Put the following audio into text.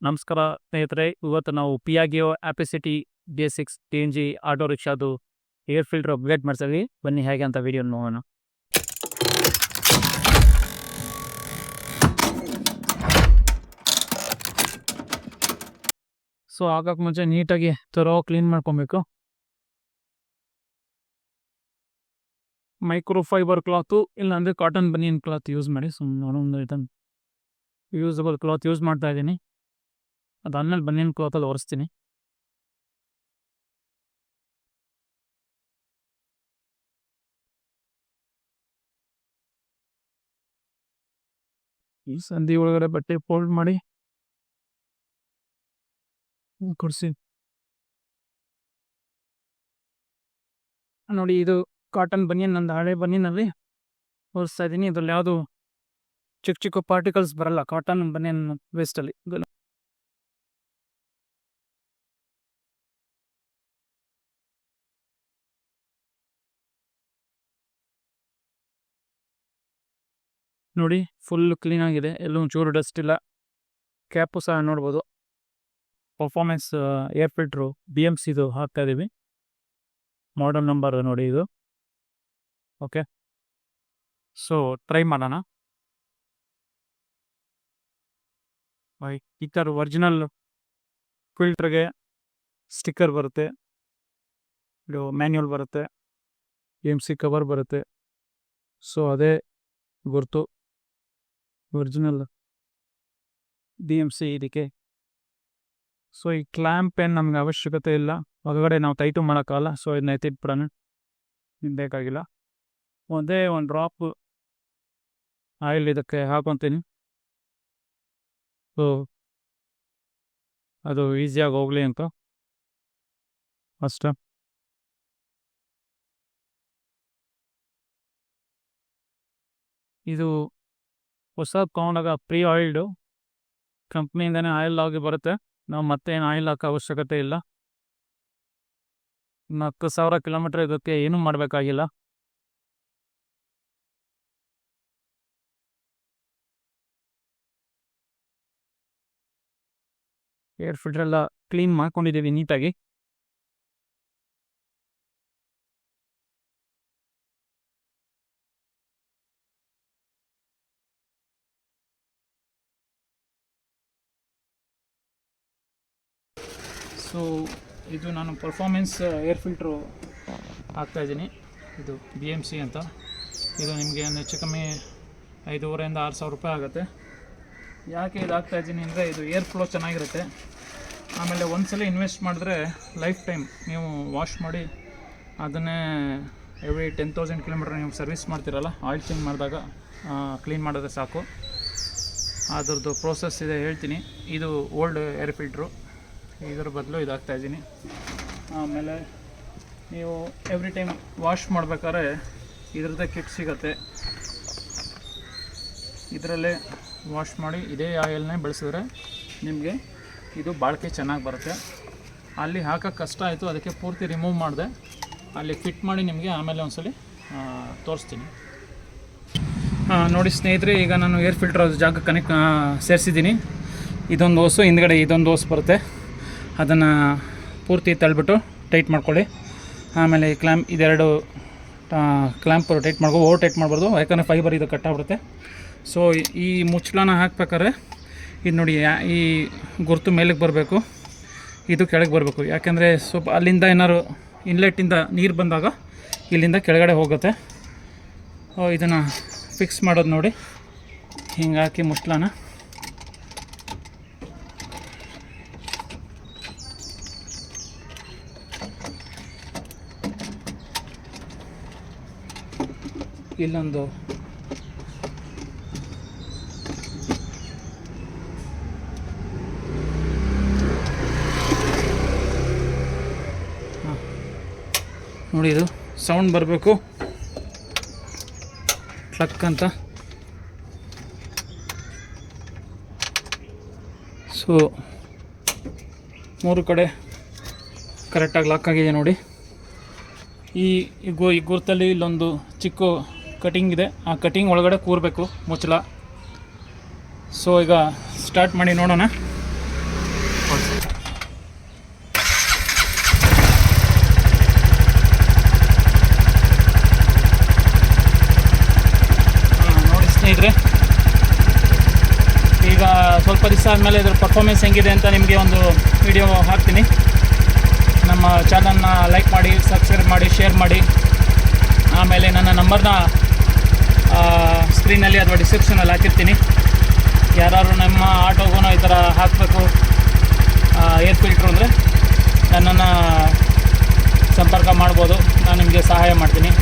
ನಮಸ್ಕಾರ ಸ್ನೇಹಿತರೆ, ಇವತ್ತು ನಾವು Piaggio Ape City BS6 TNG auto ರಿಕ್ಷಾದು ಏರ್ ಫಿಲ್ಟರ್ ಅಪ್ಗ್ರೇಡ್ ಮಾಡ್ತೀವಿ. ಬನ್ನಿ ಹೇಗೆ ಅಂತ ವಿಡಿಯೋ ನೋಡೋಣ. ಸೊ ಹಾಕಕ್ಕೆ ಮುಂಚೆ ನೀಟಾಗಿ ಕ್ಲೀನ್ ಮಾಡ್ಕೊಬೇಕು. ಮೈಕ್ರೋ ಫೈಬರ್ ಕ್ಲಾತು ಇಲ್ಲಾಂದರೆ ಕಾಟನ್ ಬನಿಯನ್ ಕ್ಲಾತ್ ಯೂಸ್ ಮಾಡಿ. ಸುಮ್ಮನೆ ಇದನ್ನು ಯೂಸಬಲ್ ಕ್ಲಾತ್ ಯೂಸ್ ಮಾಡ್ತಾ ಇದ್ದೀನಿ. ಅದಾದ್ಮೇಲೆ ಬನಿಯನ್ ಕ್ಲಾತಲ್ಲಿ ಒರೆಸ್ತೀನಿ. ಈ ಸಂಧಿ ಒಳಗಡೆ ಬಟ್ಟೆ ಫೋಲ್ಡ್ ಮಾಡಿ ಕೊಡಿಸಿ. ನೋಡಿ, ಇದು ಕಾಟನ್ ಬನಿಯನ್, ನಂದು ಹಳೆ ಬನಿಯನಲ್ಲಿ ಒರೆಸ್ತಾ ಇದ್ದೀನಿ. ಇದ್ರಲ್ಲಿ ಯಾವುದು ಚಿಕ್ಕ ಚಿಕ್ಕ ಪಾರ್ಟಿಕಲ್ಸ್ ಬರಲ್ಲ ಕಾಟನ್ ಬನಿಯನ್ ವೇಸ್ಟಲ್ಲಿ. ನೋಡಿ, ಫುಲ್ ಕ್ಲೀನ್ ಆಗಿದೆ, ಎಲ್ಲೂ ಚೂರು ಡಸ್ಟ್ ಇಲ್ಲ. ಕ್ಯಾಪು ಸಹ ನೋಡ್ಬೋದು. ಪರ್ಫಾರ್ಮೆನ್ಸ್ ಏರ್ ಫಿಲ್ಟ್ರು BMCದು ಹಾಕ್ತಾ ಇದ್ದೀವಿ. ಮಾಡೆಲ್ ನಂಬರ್ ನೋಡಿ ಇದು. ಓಕೆ, ಸೊ ಟ್ರೈ ಮಾಡೋಣ. ಈ ಥರ ಒರಿಜಿನಲ್ ಫಿಲ್ಟ್ರಿಗೆ ಸ್ಟಿಕ್ಕರ್ ಬರುತ್ತೆ, ಇದು ಮ್ಯಾನ್ಯುವಲ್ ಬರುತ್ತೆ, BMC ಕವರ್ ಬರುತ್ತೆ. ಸೊ ಅದೇ ಗುರ್ತು ಒರಿಜಿನಲ್ BMC ಇದಕ್ಕೆ. ಸೊ ಈ ಕ್ಲ್ಯಾಂಪ್ ಏನು ನಮ್ಗೆ ಅವಶ್ಯಕತೆ ಇಲ್ಲ, ಹೊರಗಡೆ ನಾವು ಟೈಟು ಮಾಡೋಕ್ಕಲ್ಲ. ಸೊ ಇದನ್ನ ಎತ್ತಿಟ್ಬಿಡೋಣ, ಬೇಕಾಗಿಲ್ಲ. ಒಂದೇ ಒಂದು ಡ್ರಾಪ್ ಆಯಿಲ್ ಇದಕ್ಕೆ ಹಾಕೊತೀನಿ. ಸೊ ಅದು ಈಸಿಯಾಗಿ ಹೋಗಲಿ ಅಂತ ಅಷ್ಟೇ. ಇದು ಹೊಸ ತೊಗೊಂಡಾಗ ಪ್ರೀ ಆಯಿಲ್ಡು ಕಂಪ್ನಿಯಿಂದನೇ ಆಯಿಲ್ ಆಗಿ ಬರುತ್ತೆ. ನಾವು ಮತ್ತೆ ಏನು ಆಯಿಲ್ ಹಾಕೋ ಅವಶ್ಯಕತೆ ಇಲ್ಲ. 40,000 ಕಿಲೋಮೀಟ್ರ್ ಇದಕ್ಕೆ ಏನೂ ಮಾಡಬೇಕಾಗಿಲ್ಲ. ಏರ್ ಫಿಲ್ಟರ್ ಎಲ್ಲ ಕ್ಲೀನ್ ಮಾಡ್ಕೊಂಡಿದ್ದೀವಿ ನೀಟಾಗಿ. ಸೊ ಇದು ನಾನು ಪರ್ಫಾರ್ಮೆನ್ಸ್ ಏರ್ ಫಿಲ್ಟ್ರು ಹಾಕ್ತಾಯಿದ್ದೀನಿ. ಇದು BMC ಅಂತ. ಇದು ನಿಮಗೆ ಹೆಚ್ಚು ಕಮ್ಮಿ 5,500 to 6,000 ರೂಪಾಯಿ ಆಗುತ್ತೆ. ಯಾಕೆ ಇದು ಹಾಕ್ತಾಯಿದ್ದೀನಿ ಅಂದರೆ, ಇದು ಏರ್ ಫ್ಲೋ ಚೆನ್ನಾಗಿರುತ್ತೆ. ಆಮೇಲೆ ಒಂದ್ಸಲ ಇನ್ವೆಸ್ಟ್ ಮಾಡಿದ್ರೆ ಲೈಫ್ ಟೈಮ್ ನೀವು ವಾಶ್ ಮಾಡಿ ಅದನ್ನೇ ಎವ್ರಿ 10,000 ಕಿಲೋಮೀಟ್ರ್ ನೀವು ಸರ್ವಿಸ್ ಮಾಡ್ತೀರಲ್ಲ, ಆಯಿಲ್ ಚೇಂಜ್ ಮಾಡಿದಾಗ ಕ್ಲೀನ್ ಮಾಡಿದ್ರೆ ಸಾಕು. ಅದರದ್ದು ಪ್ರೋಸೆಸ್ ಇದೆ, ಹೇಳ್ತೀನಿ. ಇದು ಓಲ್ಡ್ ಏರ್ ಫಿಲ್ಟ್ರು, ಇದರ ಬದಲು ಇದು ಹಾಕ್ತಾಯಿದ್ದೀನಿ. ಆಮೇಲೆ ನೀವು ಎವ್ರಿ ಟೈಮ್ ವಾಶ್ ಮಾಡ್ಬೇಕಾದ್ರೆ ಇದರದ್ದೇ ಕಿಟ್ ಸಿಗುತ್ತೆ, ಇದರಲ್ಲೇ ವಾಶ್ ಮಾಡಿ ಇದೇ ಆಯಿಲ್ನೇ ಬಳಸಿದ್ರೆ ನಿಮಗೆ ಇದು ಬಾಳಿಕೆ ಚೆನ್ನಾಗಿ ಬರುತ್ತೆ. ಅಲ್ಲಿ ಹಾಕೋಕ್ಕೆ ಕಷ್ಟ ಆಯಿತು, ಅದಕ್ಕೆ ಪೂರ್ತಿ ರಿಮೂವ್ ಮಾಡಿದೆ. ಅಲ್ಲಿ ಫಿಟ್ ಮಾಡಿ ನಿಮಗೆ ಆಮೇಲೆ ಒಂದ್ಸಲಿ ತೋರಿಸ್ತೀನಿ. ನೋಡಿ ಸ್ನೇಹಿತರೆ, ಈಗ ನಾನು ಏರ್ ಫಿಲ್ಟರ್ ಜಾಗ ಸೇರಿಸಿದ್ದೀನಿ. ಇದೊಂದು ಓಸು, ಹಿಂದ್ಗಡೆ ಇದೊಂದು ಓಸು ಬರುತ್ತೆ. ಅದನ್ನು ಪೂರ್ತಿ ತಳ್ಳಿಬಿಟ್ಟು ಟೈಟ್ ಮಾಡ್ಕೊಳ್ಳಿ. ಆಮೇಲೆ ಈ ಕ್ಲ್ಯಾಂಪ್, ಇದೆರಡು ಕ್ಲ್ಯಾಂಪ್ ಟೈಟ್ ಓವರ್ ಟೈಟ್ ಮಾಡ್ಬಾರ್ದು, ಯಾಕಂದರೆ ಫೈಬರ್ ಇದು ಕಟ್ಟಾಗ್ಬಿಡುತ್ತೆ. ಸೊ ಈ ಮುಚ್ಚಳನ ಹಾಕ್ಬೇಕಾದ್ರೆ ಇದು ನೋಡಿ, ಈ ಗುರುತು ಮೇಲಕ್ಕೆ ಬರಬೇಕು, ಇದು ಕೆಳಗೆ ಬರಬೇಕು. ಯಾಕೆಂದರೆ ಸ್ವಲ್ಪ ಅಲ್ಲಿಂದ ಏನಾದ್ರು ಇನ್ಲೆಟ್ಟಿಂದ ನೀರು ಬಂದಾಗ ಇಲ್ಲಿಂದ ಕೆಳಗಡೆ ಹೋಗುತ್ತೆ. ಇದನ್ನು ಫಿಕ್ಸ್ ಮಾಡೋದು ನೋಡಿ, ಹಿಂಗೆ ಹಾಕಿ ಮುಚ್ಚಳನ ಇಲ್ಲೊಂದು ನೋಡಿ, ಇದು ಸೌಂಡ್ ಬರಬೇಕು ಟ್ಲಕ್ ಅಂತ. ಸೊ 3 ಕಡೆ ಕರೆಕ್ಟಾಗಿ ಲಾಕ್ ಆಗಿದೆ ನೋಡಿ. ಈ ಗುರ್ತಲ್ಲಿ ಇಲ್ಲೊಂದು ಚಿಕ್ಕ ಕಟಿಂಗ್ ಇದೆ, ಆ ಕಟಿಂಗ್ ಒಳಗಡೆ ಕೂರಬೇಕು ಮುಚ್ಚಳ. ಸೊ ಈಗ ಸ್ಟಾರ್ಟ್ ಮಾಡಿ ನೋಡೋಣ. ಈಗ ಸ್ವಲ್ಪ ದಿವಸ ಆದಮೇಲೆ ಇದ್ರ ಪರ್ಫಾರ್ಮೆನ್ಸ್ ಹೆಂಗಿದೆ ಅಂತ ನಿಮಗೆ ಒಂದು ವಿಡಿಯೋ ಹಾಕ್ತೀನಿ. ನಮ್ಮ ಚಾನಲ್ನ ಲೈಕ್ ಮಾಡಿ, ಸಬ್ಸ್ಕ್ರೈಬ್ ಮಾಡಿ, ಶೇರ್ ಮಾಡಿ. ಆಮೇಲೆ ನನ್ನ ನಂಬರ್ನ ಸ್ಕ್ರೀನಲ್ಲಿ ಅಥವಾ ಡಿಸ್ಕ್ರಿಪ್ಷನಲ್ಲಿ ಹಾಕಿರ್ತೀನಿ. ಯಾರು ನಮ್ಮ ಆಟೋಗೂ ಈ ಥರ ಹಾಕಬೇಕು ಏರ್ ಫಿಲ್ಟ್ರು ಅಂದರೆ ನನ್ನನ್ನು ಸಂಪರ್ಕ ಮಾಡ್ಬೋದು, ನಾನು ನಿಮಗೆ ಸಹಾಯ ಮಾಡ್ತೀನಿ.